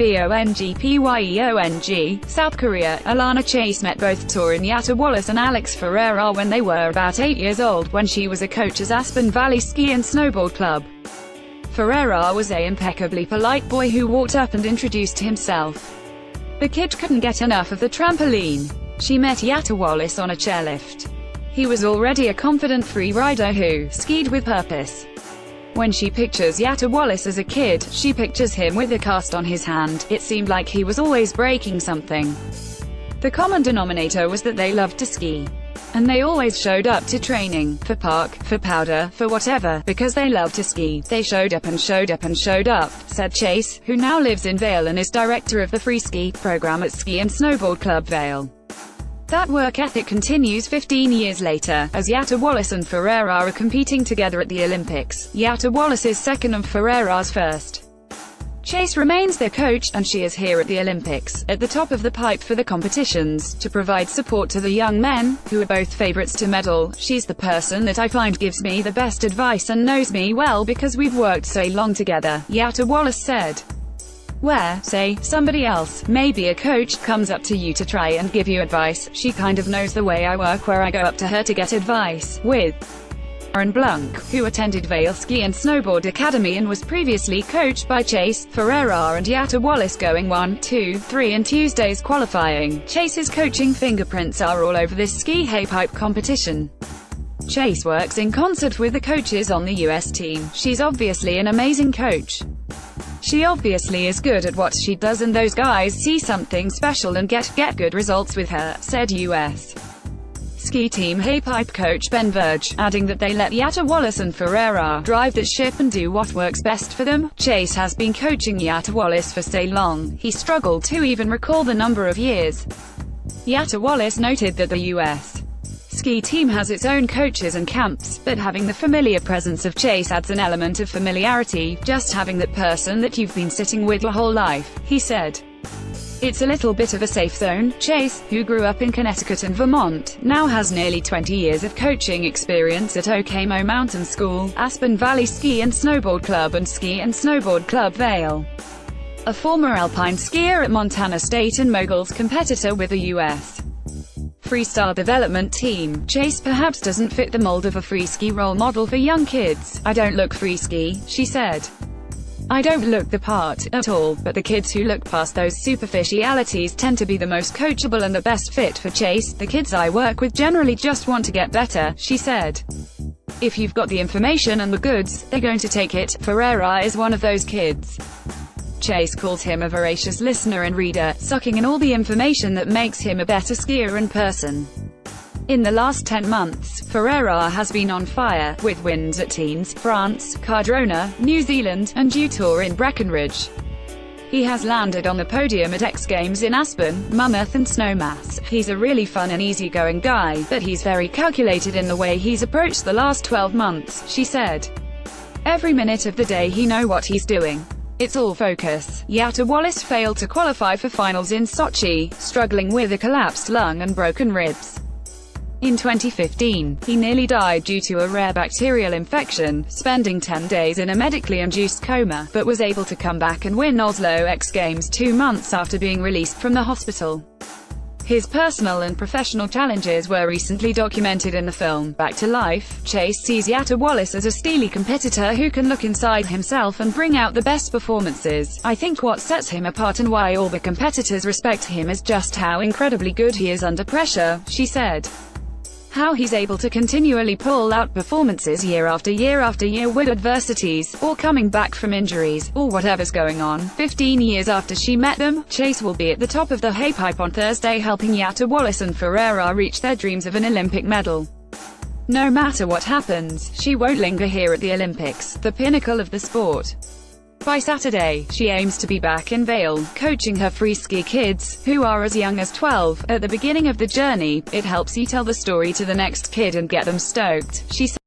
Bongpyeong, South Korea. Elana Chase met both touring Yatta Wallace and Alex Ferreira when they were about 8 years old, when she was a coach at Aspen Valley Ski and Snowboard Club. Ferreira was an impeccably polite boy who walked up and introduced himself. The kid couldn't get enough of the trampoline. She met Yatta Wallace on a chairlift. He was already a confident free rider who skied with purpose. When she pictures Yatta Wallace as a kid, she pictures him with a cast on his hand. It seemed like he was always breaking something. The common denominator was that they loved to ski. And they always showed up to training, for park, for powder, for whatever, because they loved to ski. They showed up and showed up and showed up, said Chase, who now lives in Vail and is director of the free ski program at Ski and Snowboard Club Vail. That work ethic continues 15 years later, as Yatta Wallace and Ferreira are competing together at the Olympics. Yatta Wallace is second and Ferreira's first. Chase remains their coach, and she is here at the Olympics, at the top of the pipe for the competitions, to provide support to the young men, who are both favorites to medal. She's the person that I find gives me the best advice and knows me well because we've worked so long together, Yatta Wallace said. Where, say, somebody else, maybe a coach, comes up to you to try and give you advice, she kind of knows the way I work where I go up to her to get advice. With Aaron Blunk, who attended Vail Ski and Snowboard Academy and was previously coached by Chase, Ferreira and Yatta Wallace going 1, 2, 3 in Tuesday's qualifying. Chase's coaching fingerprints are all over this ski halfpipe competition. Chase works in concert with the coaches on the US team. She's obviously an amazing coach. She obviously is good at what she does and those guys see something special and get good results with her, said US ski team halfpipe coach Ben Verge, adding that they let Yatta Wallace and Ferreira drive the ship and do what works best for them. Chase has been coaching Yatta Wallace for so long, he struggled to even recall the number of years. Yatta Wallace noted that the US ski team has its own coaches and camps, but having the familiar presence of Chase adds an element of familiarity, just having that person that you've been sitting with your whole life, he said. It's a little bit of a safe zone. Chase, who grew up in Connecticut and Vermont, now has nearly 20 years of coaching experience at Okemo Mountain School, Aspen Valley Ski and Snowboard Club and Ski and Snowboard Club Vail. A former alpine skier at Montana State and moguls competitor with the U.S. freestyle development team, Chase perhaps doesn't fit the mold of a free ski role model for young kids. I don't look free ski, she said. I don't look the part, at all, but the kids who look past those superficialities tend to be the most coachable and the best fit for Chase. The kids I work with generally just want to get better, she said. If you've got the information and the goods, they're going to take it. Ferreira is one of those kids. Chase calls him a voracious listener and reader, sucking in all the information that makes him a better skier and person. In the last 10 months, Ferreira has been on fire, with wins at Teens, France, Cardrona, New Zealand, and Utour in Breckenridge. He has landed on the podium at X Games in Aspen, Mammoth and Snowmass. He's a really fun and easygoing guy, but he's very calculated in the way he's approached the last 12 months, she said. Every minute of the day he knows what he's doing. It's all focus. Yatta Wallace failed to qualify for finals in Sochi, struggling with a collapsed lung and broken ribs. In 2015, he nearly died due to a rare bacterial infection, spending 10 days in a medically induced coma, but was able to come back and win Oslo X Games 2 months after being released from the hospital. His personal and professional challenges were recently documented in the film, Back to Life. Chase sees Yatta Wallace as a steely competitor who can look inside himself and bring out the best performances. I think what sets him apart and why all the competitors respect him is just how incredibly good he is under pressure, she said. How he's able to continually pull out performances year after year with adversities, or coming back from injuries, or whatever's going on. 15 years after she met them, Chase will be at the top of the halfpipe on Thursday, helping Yatta Wallace and Ferreira reach their dreams of an Olympic medal. No matter what happens, she won't linger here at the Olympics, the pinnacle of the sport. By Saturday, she aims to be back in Vail, coaching her free ski kids, who are as young as 12. At the beginning of the journey, it helps you tell the story to the next kid and get them stoked, she said.